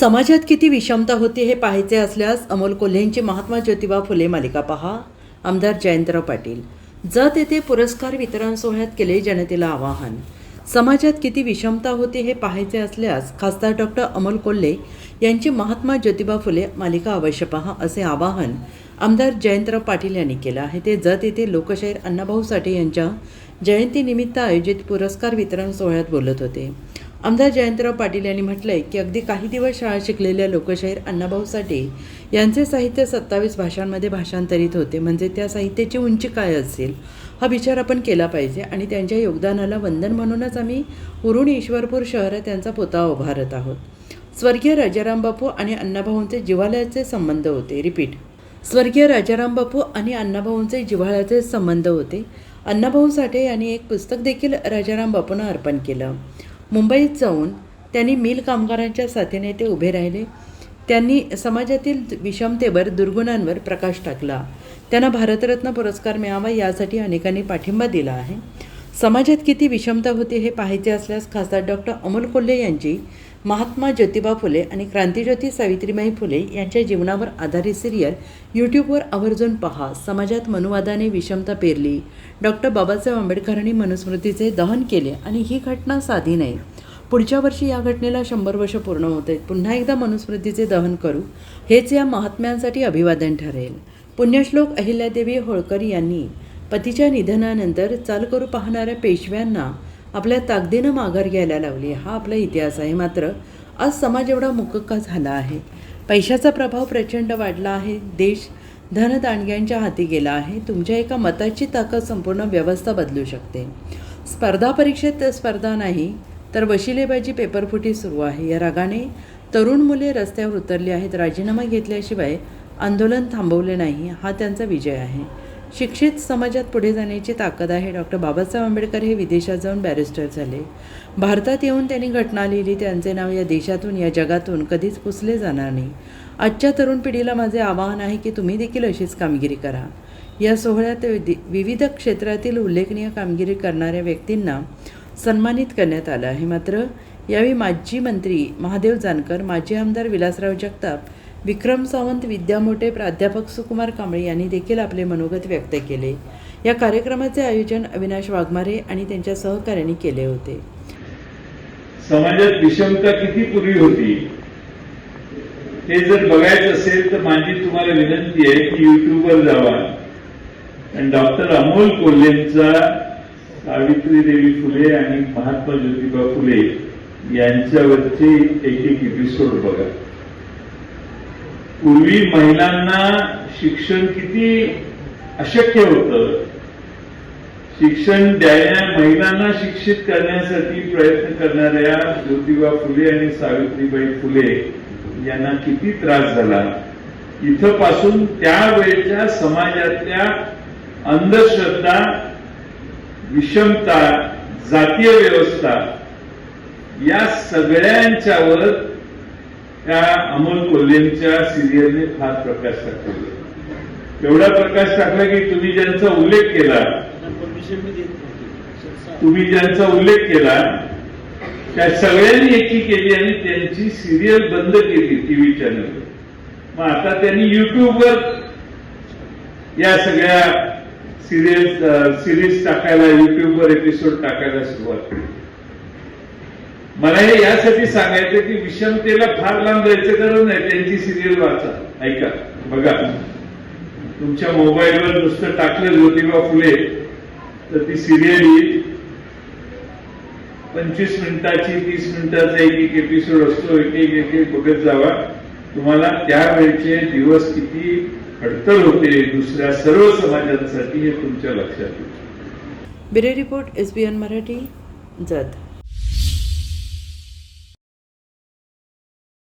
समाजात किती विषमता होती हे पाहायचे असल्यास अमोल कोल्हेंची महात्मा ज्योतिबा फुले मालिका पहा. आमदार जयंतराव पाटील. जत येथे पुरस्कार वितरण सोहळ्यात केले जनतेला आवाहन. समाजात किती विषमता होती हे पाहायचे असल्यास खासदार डॉक्टर अमोल कोल्हे यांची महात्मा ज्योतिबा फुले मालिका अवश्य पहा असे आवाहन आमदार जयंतराव पाटील यांनी केलं आहे. ते जत येथे लोकशाहीर अण्णाभाऊ साठे यांच्या जयंतीनिमित्त आयोजित पुरस्कार वितरण सोहळ्यात बोलत होते. आमदार जयंतराव पाटील यांनी म्हटलंय की अगदी काही दिवस शाळा शिकलेल्या लोकशाहीर अण्णाभाऊ साठे यांचे साहित्य 27 भाषांमध्ये भाषांतरित होते. म्हणजे त्या साहित्याची उंची काय असेल हा विचार आपण केला पाहिजे आणि त्यांच्या योगदानाला वंदन म्हणूनच आम्ही उरुण ईश्वरपूर शहरात त्यांचा पुतळा उभारत आहोत. स्वर्गीय राजाराम बापू आणि अण्णाभाऊंचे जिव्हाळ्याचे संबंध होते. स्वर्गीय राजाराम बापू आणि अण्णाभाऊंचे जिव्हाळ्याचे संबंध होते. अण्णाभाऊ साठे यांनी एक पुस्तक देखील राजाराम बापूंना अर्पण केलं. मुंबईत जाऊन त्यांनी मिल कामगारांच्या साथीने ते उभे राहिले. त्यांनी समाजातील विषमतेवर, दुर्गुणांवर प्रकाश टाकला. त्यांना भारतरत्न पुरस्कार मिळावा यासाठी अनेकांनी पाठिंबा दिला आहे. समाजात किती विषमता होती हे पाहायचे असल्यास खासदार डॉक्टर अमोल कोल्हे यांची महात्मा ज्योतिबा फुले आणि क्रांतिज्योती सावित्रीबाई फुले यांच्या जीवनावर आधारित सिरियल यूट्यूबवर आवर्जून पहा. समाजात मनुवादाने विषमता पेरली. डॉक्टर बाबासाहेब आंबेडकरांनी मनुस्मृतीचे दहन केले आणि ही घटना साधी नाही. पुढच्या वर्षी या घटनेला 100 वर्ष पूर्ण होत आहेत. पुन्हा एकदा मनुस्मृतीचे दहन करू हेच या महात्म्यांसाठी अभिवादन ठरेल. पुण्यश्लोक अहिल्यादेवी होळकर यांनी पतीच्या निधनानंतर चाल करू पाहणाऱ्या पेशव्यांना आपल्या ताकदीनं माघार घ्यायला लावली. हा आपला इतिहास आहे. मात्र आज समाज एवढा मुकक्का झाला आहे. पैशाचा प्रभाव प्रचंड वाढला आहे. देश धनदांडग्यांच्या हाती गेला आहे. तुमच्या एका मताची ताकद संपूर्ण व्यवस्था बदलू शकते. स्पर्धा परीक्षेत स्पर्धा नाही तर वशिलेबाजी, पेपरफुटी सुरू आहे. या रागाने तरुण मुले रस्त्यावर उतरली आहेत. राजीनामा घेतल्याशिवाय आंदोलन थांबवले नाही हा त्यांचा विजय आहे. शिक्षित समाजात पुढे जाण्याची ताकद आहे. डॉक्टर बाबासाहेब आंबेडकर हे विदेशात जाऊन बॅरिस्टर झाले. भारतात येऊन त्यांनी घटना लिहिली. त्यांचे नाव या देशातून, या जगातून कधीच पुसले जाणार नाही. आजच्या तरुण पिढीला माझे आवाहन आहे की तुम्ही देखील अशीच कामगिरी करा. या सोहळ्यात विविध क्षेत्रातील उल्लेखनीय कामगिरी करणाऱ्या व्यक्तींना सन्मानित करण्यात आलं आहे. मात्र यावेळी माजी मंत्री महादेव जानकर, माजी आमदार विलासराव जगताप, विक्रम सावंत, विद्या मोठे, प्राध्यापक सुकुमार कांबळे यांनी देखील आपले मनोगत व्यक्त केले. या कार्यक्रमाचे आयोजन अविनाश वाघमारे आणि त्यांच्या सहकार्यांनी केले होते. समाजात विषमता किती पूर्वी होती हे जर बघायचं असेल तर माझी तुम्हाला विनंती आहे की युट्यूबवर जावा आणि डॉक्टर अमोल कोल्हेंचा सावित्रीदेवी फुले आणि महात्मा ज्योतिबा फुले यांच्यावरचे एक एपिसोड बघा. पूर्वी महिलांना शिक्षण किती अशक्य होतं. शिक्षण महिलांना शिक्षित करण्यासाठी प्रयत्न करणाऱ्या ज्योतिबा फुले आणि सावित्रीबाई फुले यांना किती त्रास झाला. इथपासून त्यावेळेच्या समाजातल्या अंधश्रद्धा, विषमता, जातीय व्यवस्था या सगळ्यांच्यावर त्या अमोल कोल्हेंच्या सिरियलने फार प्रकाश टाकला. एवढा प्रकाश टाकला की तुम्ही ज्यांचा उल्लेख केला त्या सगळ्यांनी एकी केली आणि त्यांची सिरियल बंद केली टीव्ही चॅनलवर. मग आता त्यांनी युट्यूबवर या सगळ्या सिरीज टाकायला, युट्यूबवर एपिसोड टाकायला सुरुवात केली. मला हे यासाठी सांगायचं की विषमतेला फार लांब जायचं गरज नाही. त्यांची सिरियल वाचा, ऐका, बघा. तुमच्या मोबाईलवर नुसतं टाकलं ज्योतिबा फुले तर ती सिरियल येईल. 25 मिनिटाची, 30 मिनिटाचा एक एपिसोड असतो. एक बघत जावा. तुम्हाला त्यावेळेचे दिवस किती अडचण होते दुसऱ्या सर्व समाजांसाठी हे तुमच्या लक्षात येईल. Bureau report, SBN Marathi, Jat.